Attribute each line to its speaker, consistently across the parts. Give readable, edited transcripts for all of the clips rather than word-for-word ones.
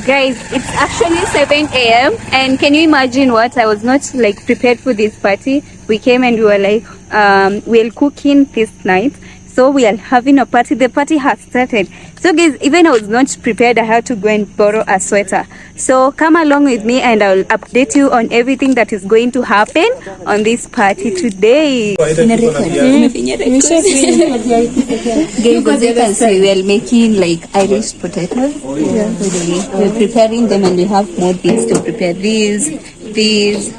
Speaker 1: Guys, it's actually 7 a.m. and can you imagine what? I was not like prepared for this party. We came and we were like, we'll cook in this night. So we are having a party. The party has started. So guys, even I was not prepared. I had to go and borrow a sweater. So come along with me and I'll update you on everything that is going to happen on this party today. Guys, as you can see, we are making like Irish potatoes. We're preparing them and we have more things to prepare. These,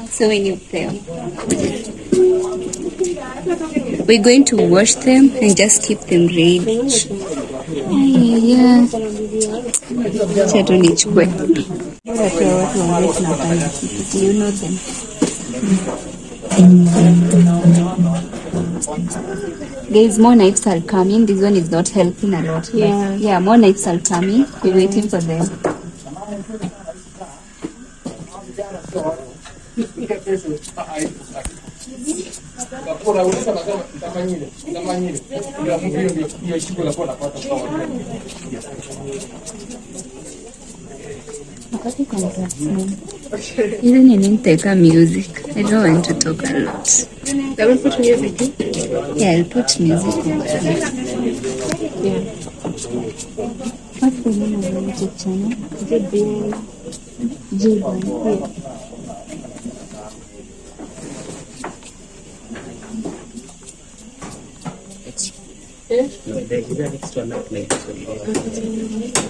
Speaker 1: so many of them. We're going to wash them and just keep them ready. Yeah. You know them. Guys, more knives are coming. This one is not helping a lot. Yeah, more knives are coming. We're waiting for them. Even in Teka music, I don't want to talk a lot.
Speaker 2: I will put music.
Speaker 1: Yeah, I'll put music on.
Speaker 2: Yeah.
Speaker 1: What's the name of the YouTube channel? JBN.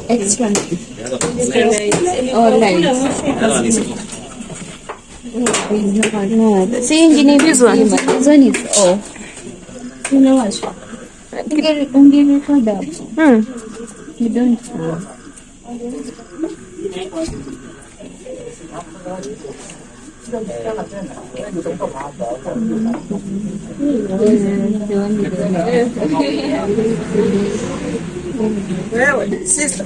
Speaker 1: Extra. Oh, nice. No. See, engineer, this one is off. You know what? You don't know.
Speaker 2: Sister.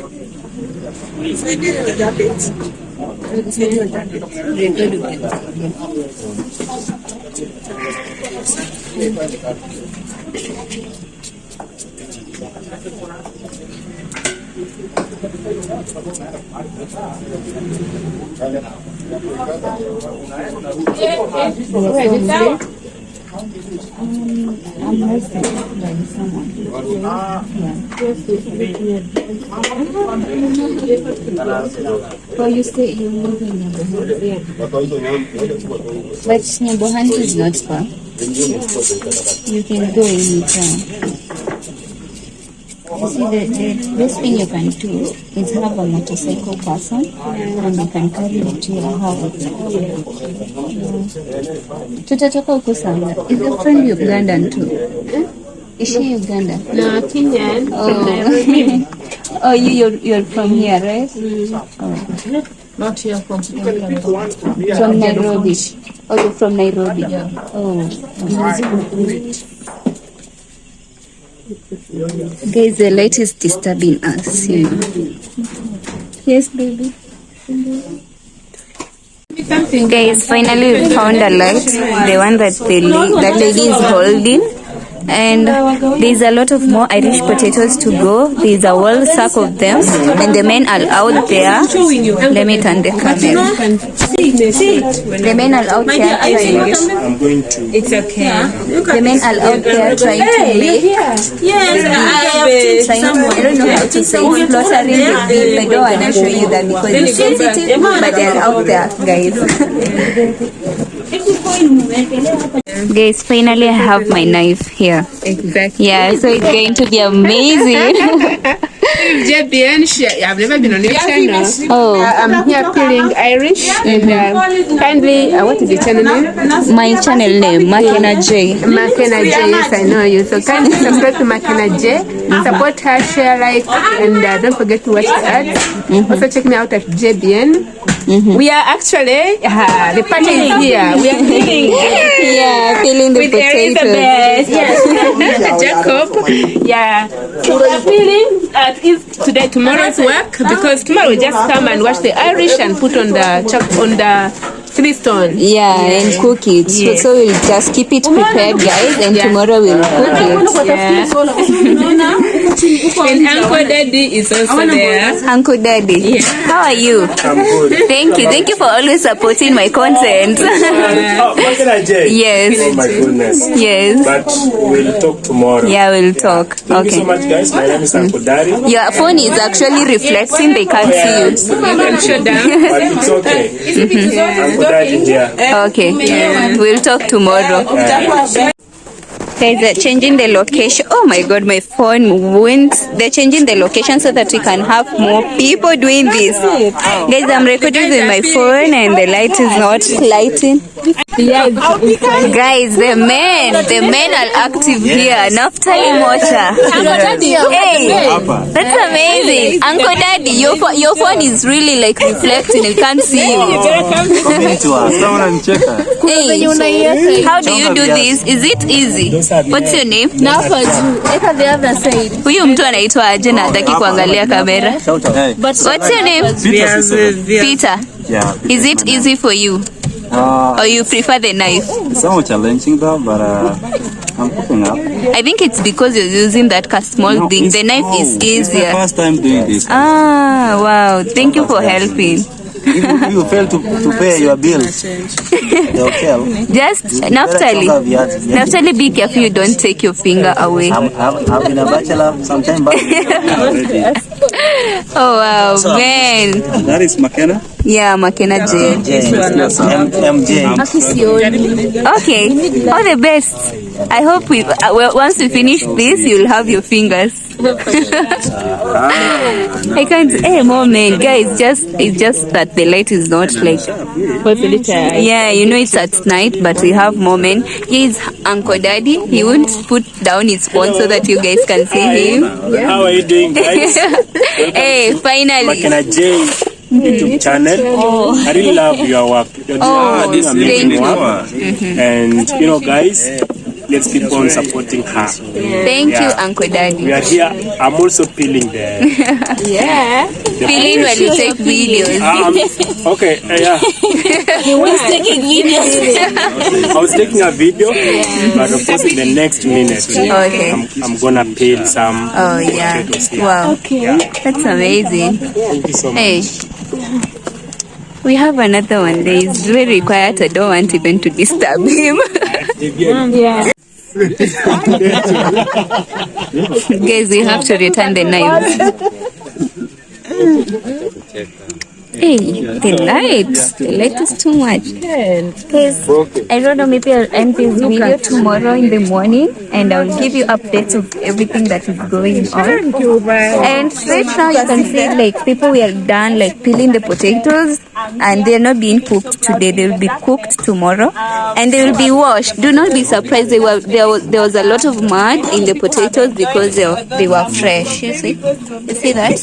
Speaker 1: I'm hosted by someone. So you say you live in Nyabohanti. But Nyabohanti is not far. You can go anytime. You see, the best thing you can do is have a motorcycle person and you can carry it to your house. Tutatoka huko sana. Is your friend Ugandan too? Is she Ugandan?
Speaker 2: No, Kenyan.
Speaker 1: Oh, you're from here, right? Oh.
Speaker 2: Not here from
Speaker 1: From Nairobi. Oh, you're from Nairobi.
Speaker 2: Yeah.
Speaker 1: Oh. Guys, the light is disturbing us. Yes, baby. Guys, finally we found a light, the one that that lady is holding, and there's a lot of more Irish potatoes to go. There's a whole sack of them, and the men are out there. Let me turn the camera. The men are out there trying.
Speaker 3: I'm going to.
Speaker 2: It's okay.
Speaker 1: The men are out there trying to make.
Speaker 2: Yes,
Speaker 1: I don't know how to say it. Slaughtering the beef. I don't want to show you that because it's sensitive, but they're out there, guys. Guys, finally I have my knife here.
Speaker 2: Exactly.
Speaker 1: Yeah, so it's going to be amazing.
Speaker 2: JBN, I've never been on your channel.
Speaker 1: Oh,
Speaker 2: I'm here peeling Irish. And kindly, what is the channel name?
Speaker 1: my channel name, Makena J.
Speaker 2: Makena J, yes, I know you. So kindly subscribe to Makena J. Support her, share, like, and don't forget to watch the ads. Also check me out at JBN. We are actually, the party is here. We are peeling.
Speaker 1: Yeah, peeling the
Speaker 2: With
Speaker 1: potatoes.
Speaker 2: Elizabeth, yes, Jacob, yeah. So we are peeling tomorrow's work because tomorrow we just come and wash the Irish and put on the 3 stone.
Speaker 1: Yeah, and cook it.
Speaker 2: Yes.
Speaker 1: So we'll just keep it prepared, guys, and tomorrow we'll cook it.
Speaker 2: And Uncle Daddy is also there.
Speaker 1: Uncle Daddy, how are you?
Speaker 3: I'm good.
Speaker 1: Thank you for always supporting my content. Yes.
Speaker 3: Oh my goodness.
Speaker 1: Yes.
Speaker 3: But we'll talk tomorrow.
Speaker 1: Yeah, we'll talk.
Speaker 3: Thank you so
Speaker 1: Okay.
Speaker 3: much, guys. My name is Uncle Daddy.
Speaker 1: Your phone is actually reflecting. They can't see you.
Speaker 2: Shut down.
Speaker 3: But it's okay. Uncle Daddy here.
Speaker 1: Okay. We'll talk tomorrow. Guys, they're changing the location. Oh my god, my phone went. They're changing the location so that we can have more people doing this. Guys, I'm recording with my phone and the light is not lighting. Guys, the men are active here. Naftali Mocha. Hey, that's amazing. Uncle Daddy, your phone is really like reflecting. We can't see you. Hey, how do you do this? Is it easy? What's your name? Huyu mtu anaitwa aje na hataki kuangalia kamera? What's your name? Peter.
Speaker 4: Yeah.
Speaker 1: Is it easy for you? Or you prefer the knife?
Speaker 4: Somewhat challenging though, but I'm cooking up.
Speaker 1: I think it's because you're using that small thing. The knife is
Speaker 4: It's my
Speaker 1: easier.
Speaker 4: first time doing this.
Speaker 1: Ah, wow. Thank you for helping.
Speaker 4: If you fail to pay your bills, they'll tell.
Speaker 1: Just, Naftali, be careful you don't take your finger away.
Speaker 4: I've been a bachelor some time back.
Speaker 1: Oh, wow, man.
Speaker 4: That is McKenna.
Speaker 1: Yeah, Makena J.
Speaker 4: MJ.
Speaker 1: Okay, all the best. I hope once we finish this, you'll have your fingers. I can't. Hey, moment, guys. It's just that the light is not like. Yeah, you know it's at night, but we have moment. He is Uncle Daddy. He won't put down his phone so that you guys can see him.
Speaker 3: How are you doing, guys?
Speaker 1: Hey, finally.
Speaker 3: Makena J YouTube channel. I really love your work. You're doing amazing work. And you know, guys, let's keep on supporting her.
Speaker 1: Thank you, Uncle Daddy.
Speaker 3: We are here. I'm also peeling the
Speaker 1: Feeling when you take videos.
Speaker 3: okay, yeah.
Speaker 1: He was taking videos.
Speaker 3: I was taking a video, but of course in the next minute,
Speaker 1: Okay.
Speaker 3: I'm gonna peel some
Speaker 1: Oh yeah.
Speaker 3: potatoes here.
Speaker 1: Wow.
Speaker 3: Yeah.
Speaker 1: That's amazing.
Speaker 3: Thank you so much.
Speaker 1: Hey. We have another one there. He's very quiet. I don't want even to disturb him. Guys, we have to return the knives. Hey, the light is too much. Guys, I don't know, maybe I'll end this video tomorrow in the morning and I'll give you updates of everything that is going on. And right now you can see like people were done like peeling the potatoes and they're not being cooked today. They will be cooked tomorrow and they will be washed. Do not be surprised. There was a lot of mud in the potatoes because they were fresh. You see that?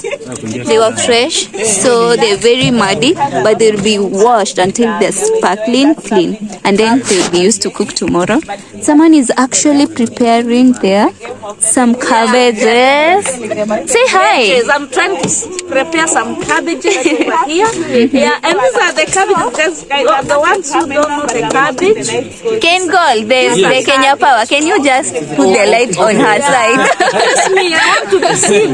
Speaker 1: They were fresh, so they're very muddy, but they'll be washed until they're sparkling clean and then they'll be used to cook tomorrow. Someone is actually preparing there some cabbages. Say hi.
Speaker 5: I'm trying to prepare some cabbages over here. Yeah, and these are the cabbages. Guys are the ones who don't know the cabbage.
Speaker 1: Ken Gold, the Kenya Power. Can you just put the light on her side?
Speaker 5: Trust me, I want to be seen.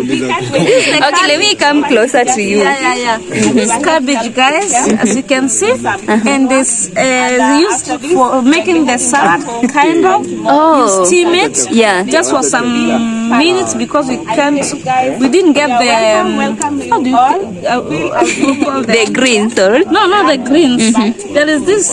Speaker 1: Okay, let me come closer to you.
Speaker 5: Yeah. This cabbage, guys, as you can see, and this used for making the salad, kind of.
Speaker 1: Oh.
Speaker 5: You steam it,
Speaker 1: Yeah.
Speaker 5: just for some minutes because we didn't get the how do you call
Speaker 1: The green salt.
Speaker 5: No, not the greens. There is this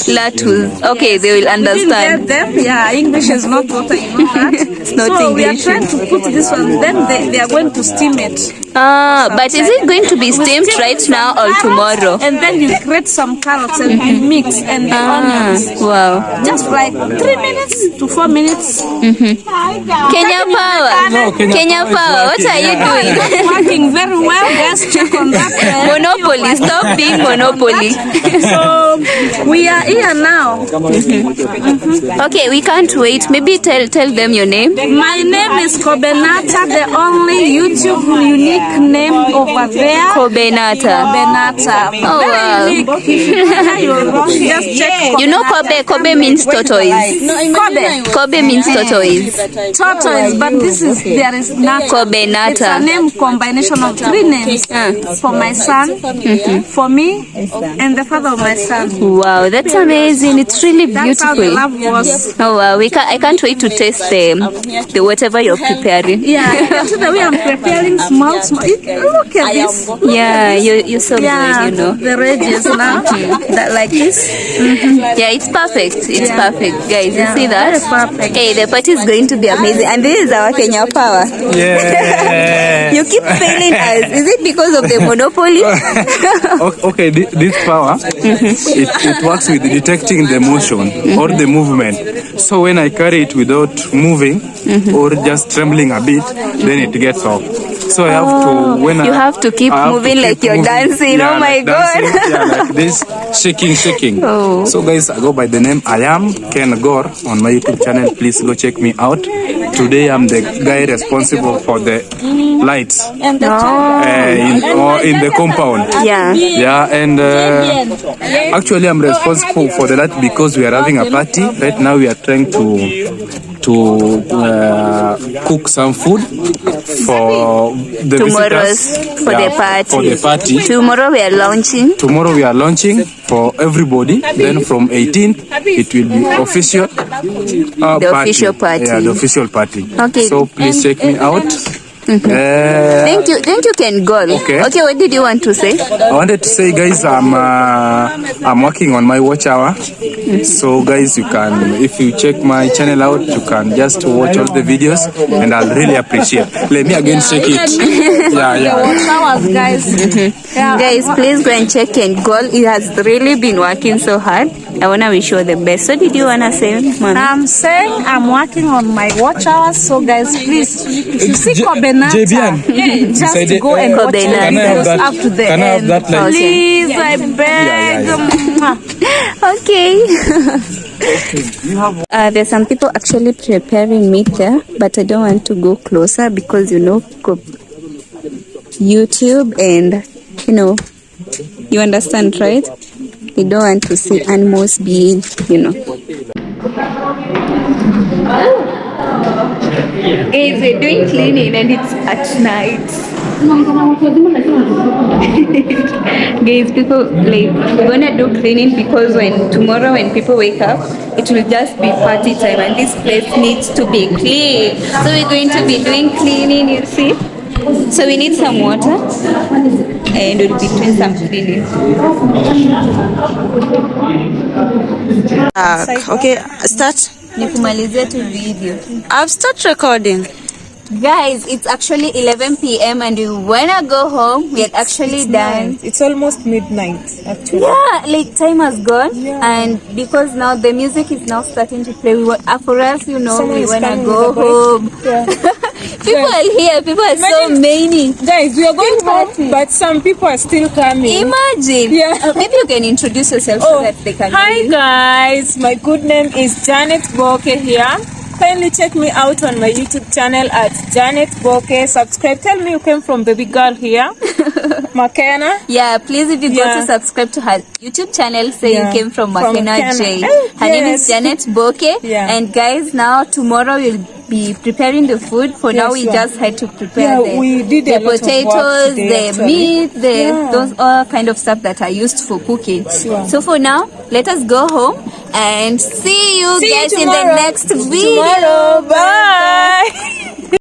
Speaker 1: Lattuce. Okay, they will understand.
Speaker 5: them. Yeah, English is not what I know that.
Speaker 1: It's not
Speaker 5: so we are
Speaker 1: English.
Speaker 5: trying to put this one. Then they are going to steam it.
Speaker 1: But is it going to be steamed right now or tomorrow?
Speaker 5: And then you grate some carrots and mix and the onions.
Speaker 1: Wow.
Speaker 5: Just like 3 minutes to 4 minutes.
Speaker 1: Kenya Power. Kenya Power, what are you doing?
Speaker 5: Working very well. Let's check on that.
Speaker 1: Monopoly. Stop being Monopoly.
Speaker 5: So we are here now.
Speaker 1: Okay, we can't wait. Maybe tell them your name.
Speaker 5: My name is Kobenata, the only YouTube unique nickname over there.
Speaker 1: Kobenata.
Speaker 5: Benata.
Speaker 1: Oh, wow.
Speaker 5: Very unique. Just check.
Speaker 1: You know Kobe means tortoise. Kobe means tortoise.
Speaker 5: Tortoise, but there is nata.
Speaker 1: Kobenata.
Speaker 5: It's a name combination of 3 names. For my son, for me, and the father of my son.
Speaker 1: Wow, that's amazing. It's really
Speaker 5: That's how the
Speaker 1: beautiful.
Speaker 5: love was.
Speaker 1: Oh wow, I can't wait to taste the whatever you're preparing.
Speaker 5: Yeah, you can see the way I'm preparing small. Look at this.
Speaker 1: Yeah, you're so
Speaker 5: Yeah,
Speaker 1: good, you know.
Speaker 5: the ridges now, that like this.
Speaker 1: Yeah, it's perfect. It's perfect, guys. You
Speaker 5: Yeah,
Speaker 1: see that?
Speaker 5: very perfect.
Speaker 1: Hey, the party is going to be amazing, and this is our Kenya power.
Speaker 6: Yeah.
Speaker 1: You keep failing us. Is it because of the monopoly?
Speaker 6: Okay, this power, it works with detecting the motion or the movement. So when I carry it without moving or just trembling a bit, then it gets off. So I have to,
Speaker 1: You have to keep moving like you're dancing.
Speaker 6: Yeah,
Speaker 1: Oh my
Speaker 6: like
Speaker 1: God.
Speaker 6: dancing, yeah, like this, shaking.
Speaker 1: Oh.
Speaker 6: So guys, I go by the name I am Ken Gore on my YouTube channel. Please go check me out. Today I'm the guy responsible for the lights in the compound.
Speaker 1: Yeah.
Speaker 6: Yeah, and actually I'm responsible for the light because we are having a party. Right now we are trying to cook some food for the
Speaker 1: Tomorrow's
Speaker 6: visitors.
Speaker 1: for the party.
Speaker 6: For the party.
Speaker 1: Tomorrow we are launching.
Speaker 6: Tomorrow we are launching for everybody. Then from 18th it will be official.
Speaker 1: Official party.
Speaker 6: Yeah, the official party.
Speaker 1: Okay.
Speaker 6: So please check me out.
Speaker 1: Thank you, Ken Goal.
Speaker 6: Okay.
Speaker 1: Okay, what did you want to say?
Speaker 6: I wanted to say, guys, I'm working on my watch hour. So, guys, you can, if you check my channel out, you can just watch all the videos, and I'll really appreciate. Let me again shake it. Yeah.
Speaker 5: Showers, guys.
Speaker 1: Guys, please go and check Ken Goal. He has really been working so hard. I wanna wish you the best. So, did you wanna say, Mom?
Speaker 5: I'm saying I'm working on my watch hours. So, guys, please, if you see Kobenata, just go and watch the videos up to the
Speaker 6: Can I have
Speaker 5: end.
Speaker 6: that, like,
Speaker 5: Please, I beg.
Speaker 1: Okay. There's some people actually preparing meat there, but I don't want to go closer because YouTube and you understand, right? We don't want to see animals being, Guys, we're doing cleaning and it's at night. Guys, people, like, we're gonna do cleaning because tomorrow when people wake up, it will just be party time and this place needs to be clean. So we're going to be doing cleaning, you see. So we need some water and we'll be doing some cleaning.
Speaker 5: Okay, start.
Speaker 1: Nikumalize tu video.
Speaker 5: I've started recording.
Speaker 1: Guys, it's actually 11 p.m. and we wanna go home. We're actually done.
Speaker 7: It's almost midnight, actually.
Speaker 1: Yeah, like time has gone, and because now the music is now starting to play. For us,
Speaker 7: Someone
Speaker 1: we
Speaker 7: is
Speaker 1: wanna
Speaker 7: coming
Speaker 1: go
Speaker 7: with a
Speaker 1: home.
Speaker 7: bike. Yeah.
Speaker 1: People are here. People are so many.
Speaker 7: Guys, we are going home, but some people are still coming.
Speaker 1: Imagine.
Speaker 7: Yeah.
Speaker 1: Maybe you can introduce yourself so that they can.
Speaker 7: Hi guys, my good name is Janet Boke here. Kindly check me out on my YouTube channel at Janet Boke. Subscribe. Tell me you came from baby girl here. Makena.
Speaker 1: Yeah, please, if you go to subscribe to her YouTube channel, say you came from Makena J. Her name is Janet Boke.
Speaker 7: Yeah.
Speaker 1: And guys, now tomorrow we'll be preparing the food. For now, we just had to prepare
Speaker 7: we did
Speaker 1: the
Speaker 7: a lot of work
Speaker 1: potatoes,
Speaker 7: today,
Speaker 1: the meat, those all kind of stuff that are used for cooking. So for now, let us go home and see you guys in the next video.
Speaker 7: Bye.